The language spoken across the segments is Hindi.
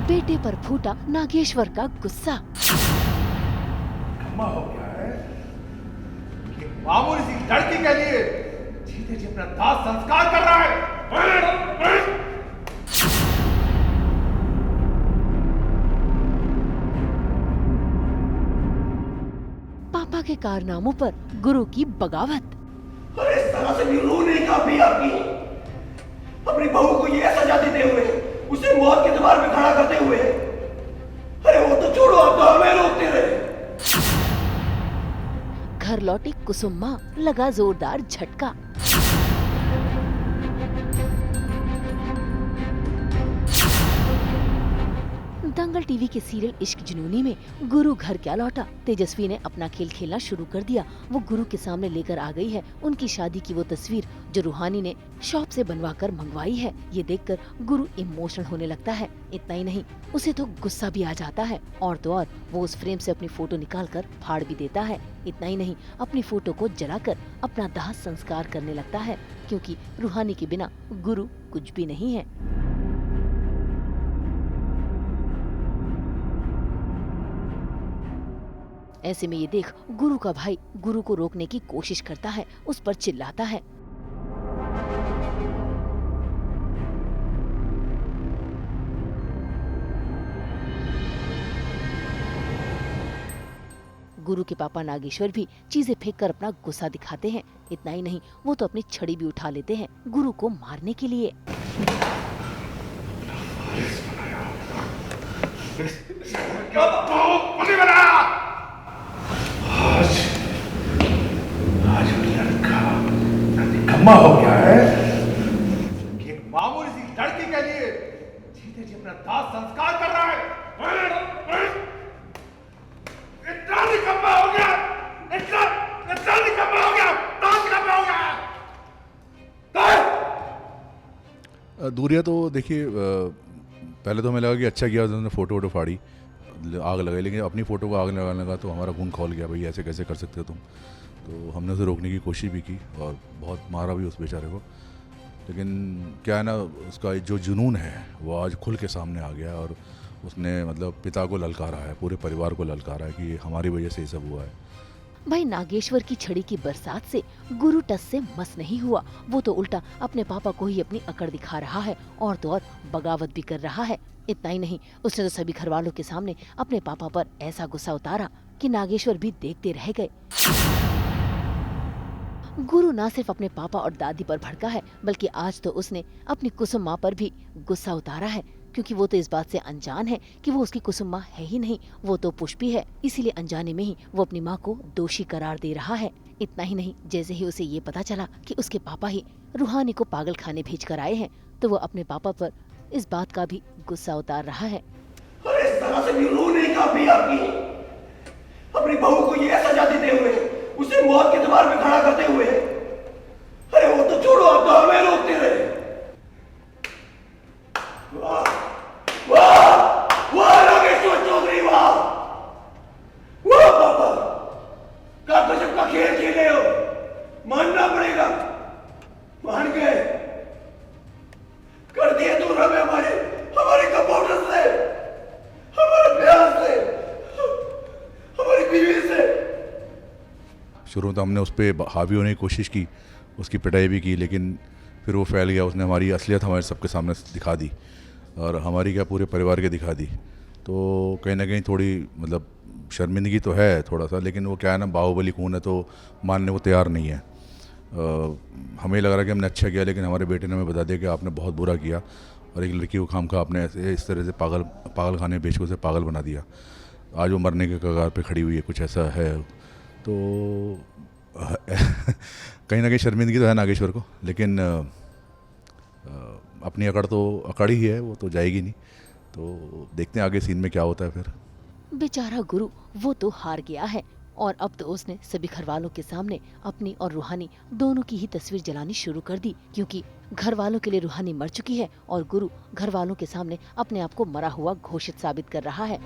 बेटे पर फूटा नागेश्वर का गुस्सा। कम्मा हो गया है कि मामूली सी लड़की के लिए जीते जी अपना दाह संस्कार कर रहा है। पापा के कारनामों पर गुरु की बगावत। अरे इस तरह से भी रूह नहीं कांपी आपकी। अपनी बहू को ये सजा देते हुए, उसे मौत के दरबार में खड़ा करते हुए। अरे वो तो छोड़ो, आप तो हमें रोकते रहे। घर लौटी कुसुम माँ लगा जोरदार झटका। दंगल टीवी के सीरियल इश्क जुनूनी में गुरु घर क्या लौटा। तेजस्वी ने अपना खेल खेलना शुरू कर दिया। वो गुरु के सामने लेकर आ गई है उनकी शादी की वो तस्वीर जो रूहानी ने शॉप से बनवा कर मंगवाई है। ये देखकर गुरु इमोशनल होने लगता है। इतना ही नहीं, उसे तो गुस्सा भी आ जाता है। और तो और वो उस फ्रेम से अपनी फोटो निकाल कर फाड़ भी देता है। इतना ही नहीं, अपनी फोटो को जलाकर अपना दाह संस्कार करने लगता है, क्योंकि रूहानी के बिना गुरु कुछ भी नहीं है। ऐसे में ये देख गुरु का भाई गुरु को रोकने की कोशिश करता है, उस पर चिल्लाता है। गुरु के पापा नागेश्वर भी चीजें फेंक कर अपना गुस्सा दिखाते हैं। इतना ही नहीं, वो तो अपनी छड़ी भी उठा लेते हैं गुरु को मारने के लिए। आज लड़का कम्मा हो गया है कि एक मामूली सी लड़की के लिए जीते जी अपना दाह संस्कार कर रहा है। इतना निकम्मा हो गया, इतना निकम्मा हो गया, दाह निकम्मा हो गया। दूरिया तो देखिए, पहले तो हमें लगा कि अच्छा किया उन्होंने फ़ोटो वोटो फाड़ी, आग लगाई, लेकिन अपनी फ़ोटो को आग लगाने लगा तो हमारा खून खौल गया। भाई ऐसे कैसे कर सकते हो तुम। तो हमने उसे रोकने की कोशिश भी की और बहुत मारा भी उस बेचारे को। लेकिन क्या है ना, उसका जो जुनून है वो आज खुल के सामने आ गया और उसने मतलब पिता को ललकारा है, पूरे परिवार को ललकारा है कि हमारी वजह से ये सब हुआ है। भाई नागेश्वर की छड़ी की बरसात से गुरु टस से मस नहीं हुआ। वो तो उल्टा अपने पापा को ही अपनी अकड़ दिखा रहा है और तो और बगावत भी कर रहा है। इतना ही नहीं, उसने तो सभी घर वालों के सामने अपने पापा पर ऐसा गुस्सा उतारा कि नागेश्वर भी देखते रह गए। गुरु ना सिर्फ अपने पापा और दादी पर भड़का है, बल्कि आज तो उसने अपनी कुसुम माँ पर भी गुस्सा उतारा है, क्योंकि वो तो इस बात से अनजान है कि वो उसकी कुसुम माँ है ही नहीं, वो तो पुष्पी है। इसीलिए अनजाने में ही वो अपनी माँ को दोषी करार दे रहा है। इतना ही नहीं, जैसे ही उसे ये पता चला कि उसके पापा ही रूहानी को पागल खाने भेज कर आए हैं, तो वो अपने पापा पर इस बात का भी गुस्सा उतार रहा है। अरे इस तरह से भी रूह नहीं कांपी आपकी। अपनी बहू को ये सजा देते हुए, उसे मौत के दरबार में खड़ा करते हुए। अरे वो तो छोड़ो, आप तो हमें रोकते रहे। वाह वाह वाह नागेश्वर चौधरी, वाह वाह पापा, क्या गजब का खेल खेले हो। मानना पड़ेगा, मान गए। कर दिए दूर हमें हमारे कंपाउंडर से, हमारे प्यार से, हमारी बीवी से। शुरू में तो हमने उस पर हावी होने की कोशिश की, उसकी पिटाई भी की, लेकिन फिर वो फैल गया। उसने हमारी असलियत हमारे सबके सामने दिखा दी और हमारी क्या पूरे परिवार के दिखा दी। तो कहीं ना कहीं थोड़ी मतलब शर्मिंदगी तो है थोड़ा सा, लेकिन वो क्या है ना, बाहुबली खून है तो मानने को तैयार नहीं है। हमें लग रहा है कि हमने अच्छा किया, लेकिन हमारे बेटे ने हमें बता दिया कि आपने बहुत बुरा किया और एक लड़की को खामखा आपने ऐसे इस तरह से पागल खाने बेच के उसे पागल बना दिया। आज वो मरने के कगार पे खड़ी हुई है, कुछ ऐसा है। तो कहीं ना कहीं शर्मिंदगी तो है नागेश्वर को, लेकिन अपनी अकड़ तो अकड़ ही है, वो तो जाएगी नहीं। तो देखते हैं आगे सीन में क्या होता है फिर। बेचारा गुरु, वो तो हार गया है और अब तो उसने सभी घर वालों के सामने अपनी और रूहानी दोनों की ही तस्वीर जलानी शुरू कर दी, क्योंकि घर वालों के लिए रूहानी मर चुकी है और गुरु घर वालों के सामने अपने आप को मरा हुआ घोषित साबित कर रहा है।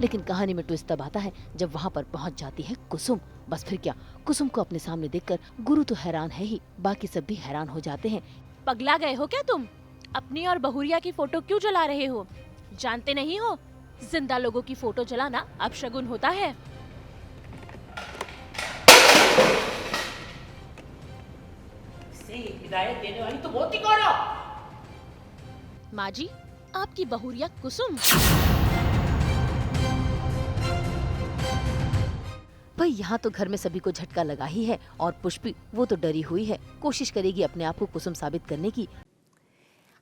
लेकिन कहानी में ट्विस्ट तब आता है जब वहाँ पर पहुँच जाती है कुसुम। बस फिर क्या, कुसुम को अपने सामने देखकर गुरु तो हैरान है ही, बाकी सब भी हैरान हो जाते हैं। पगला गए हो क्या तुम? अपनी और बहुरिया की फोटो क्यों जला रहे हो? जानते नहीं हो जिंदा लोगों की फोटो जलाना अपशगुन होता है। हिदायत देने वाली तो मोती कौन हो? माँ जी, आपकी बहुरिया कुसुम। भाई यहाँ तो घर में सभी को झटका लगा ही है और पुष्पी वो तो डरी हुई है, कोशिश करेगी अपने आप को कुसुम साबित करने की।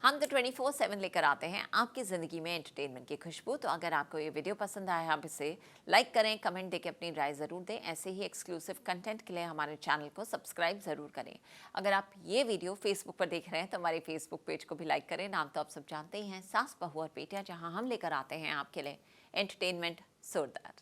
हम तो 24/7 लेकर आते हैं आपकी ज़िंदगी में एंटरटेनमेंट की खुशबू। तो अगर आपको ये वीडियो पसंद आया, आप इसे लाइक करें, कमेंट देके अपनी राय ज़रूर दें। ऐसे ही एक्सक्लूसिव कंटेंट के लिए हमारे चैनल को सब्सक्राइब ज़रूर करें। अगर आप ये वीडियो फेसबुक पर देख रहे हैं तो हमारे फेसबुक पेज को भी लाइक करें। नाम तो आप सब जानते ही हैं, सास बहू और बेटियाँ, जहाँ हम लेकर आते हैं आपके लिए एंटरटेनमेंट सो दैट।